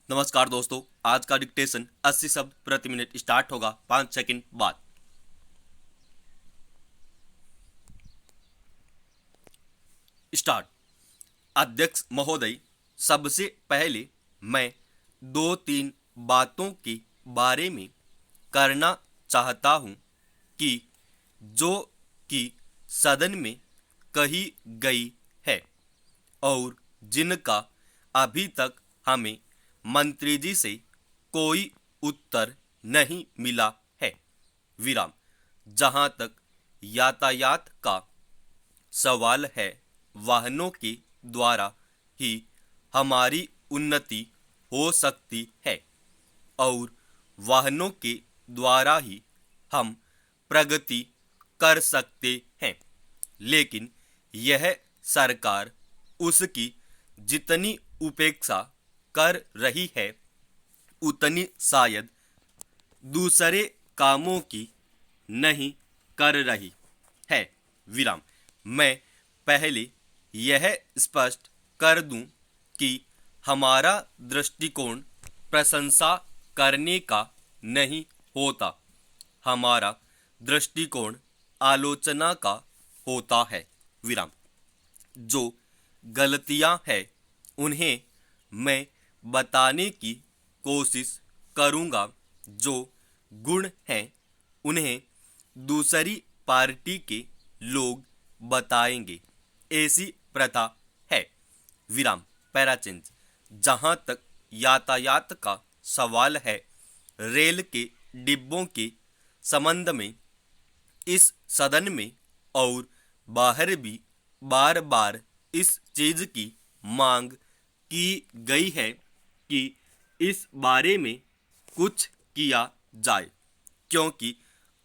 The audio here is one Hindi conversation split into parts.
नमस्कार दोस्तों, आज का डिक्टेशन 80 शब्द प्रति मिनट स्टार्ट होगा 5 सेकंड बाद। स्टार्ट। अध्यक्ष महोदय, सबसे पहले मैं दो तीन बातों के बारे में करना चाहता हूं कि जो कि सदन में कही गई है और जिनका अभी तक हमें मंत्री जी से कोई उत्तर नहीं मिला है। विराम। जहां तक यातायात का सवाल है, वाहनों के द्वारा ही हमारी उन्नति हो सकती है और वाहनों के द्वारा ही हम प्रगति कर सकते हैं, लेकिन यह सरकार उसकी जितनी उपेक्षा कर रही है उतनी शायद दूसरे कामों की नहीं कर रही है। विराम। मैं पहले यह स्पष्ट कर दूं कि हमारा दृष्टिकोण प्रशंसा करने का नहीं होता, हमारा दृष्टिकोण आलोचना का होता है। विराम। जो गलतियां हैं उन्हें मैं बताने की कोशिश करूंगा, जो गुण हैं उन्हें दूसरी पार्टी के लोग बताएंगे। ऐसी प्रथा है। विराम। पैराचेंज। जहां तक यातायात का सवाल है, रेल के डिब्बों के संबंध में इस सदन में और बाहर भी बार बार इस चीज की मांग की गई है कि इस बारे में कुछ किया जाए, क्योंकि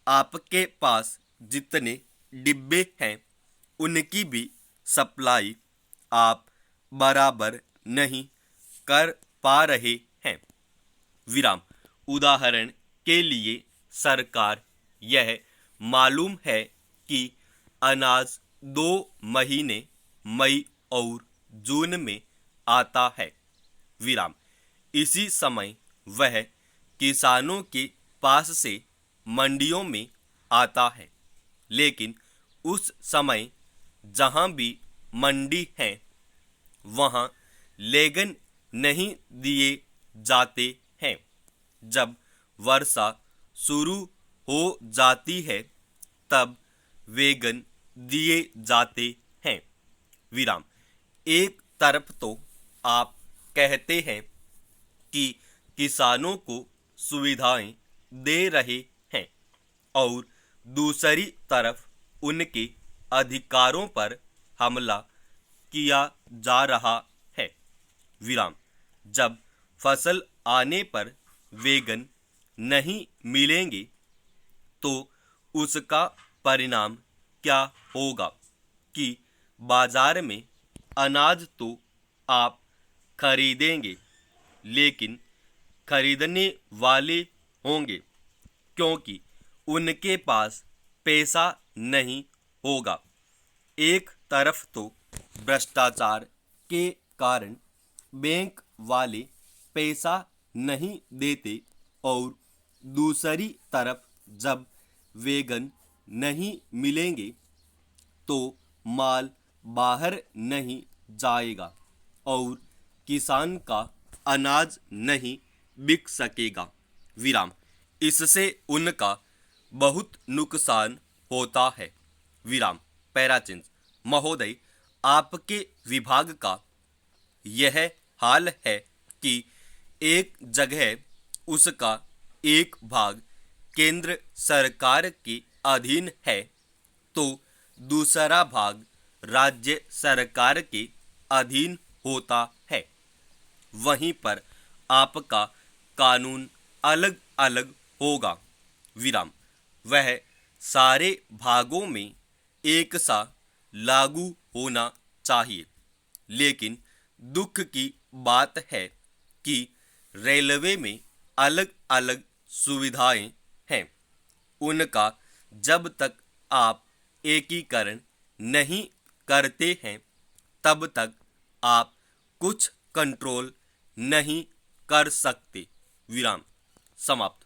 आपके पास जितने डिब्बे हैं उनकी भी सप्लाई आप बराबर नहीं कर पा रहे हैं। विराम। उदाहरण के लिए सरकार यह मालूम है कि अनाज 2 महीने मई और जून में आता है। विराम। इसी समय वह किसानों के पास से मंडियों में आता है, लेकिन उस समय जहां भी मंडी है वहां लेगन नहीं दिए जाते हैं। जब वर्षा शुरू हो जाती है तब वेगन दिए जाते हैं। विराम। एक तरफ तो आप कहते हैं कि किसानों को सुविधाएं दे रहे हैं और दूसरी तरफ उनके अधिकारों पर हमला किया जा रहा है। विराम। जब फसल आने पर वेगन नहीं मिलेंगे तो उसका परिणाम क्या होगा कि बाजार में अनाज तो आप खरीदेंगे, लेकिन खरीदने वाले होंगे क्योंकि उनके पास पैसा नहीं होगा। एक तरफ तो भ्रष्टाचार के कारण बैंक वाले पैसा नहीं देते और दूसरी तरफ जब वेगन नहीं मिलेंगे तो माल बाहर नहीं जाएगा और किसान का अनाज नहीं बिक सकेगा। विराम। इससे उनका बहुत नुकसान होता है। विराम। पैराचेंज। महोदय, आपके विभाग का यह हाल है कि एक जगह उसका एक भाग केंद्र सरकार के अधीन है तो दूसरा भाग राज्य सरकार के अधीन होता है। वहीं पर आपका कानून अलग अलग होगा। विराम। वह सारे भागों में एक सा लागू होना चाहिए, लेकिन दुख की बात है कि रेलवे में अलग अलग सुविधाएं हैं, उनका जब तक आप एकीकरण नहीं करते हैं तब तक आप कुछ कंट्रोल नहीं कर सकते विराम समाप्त।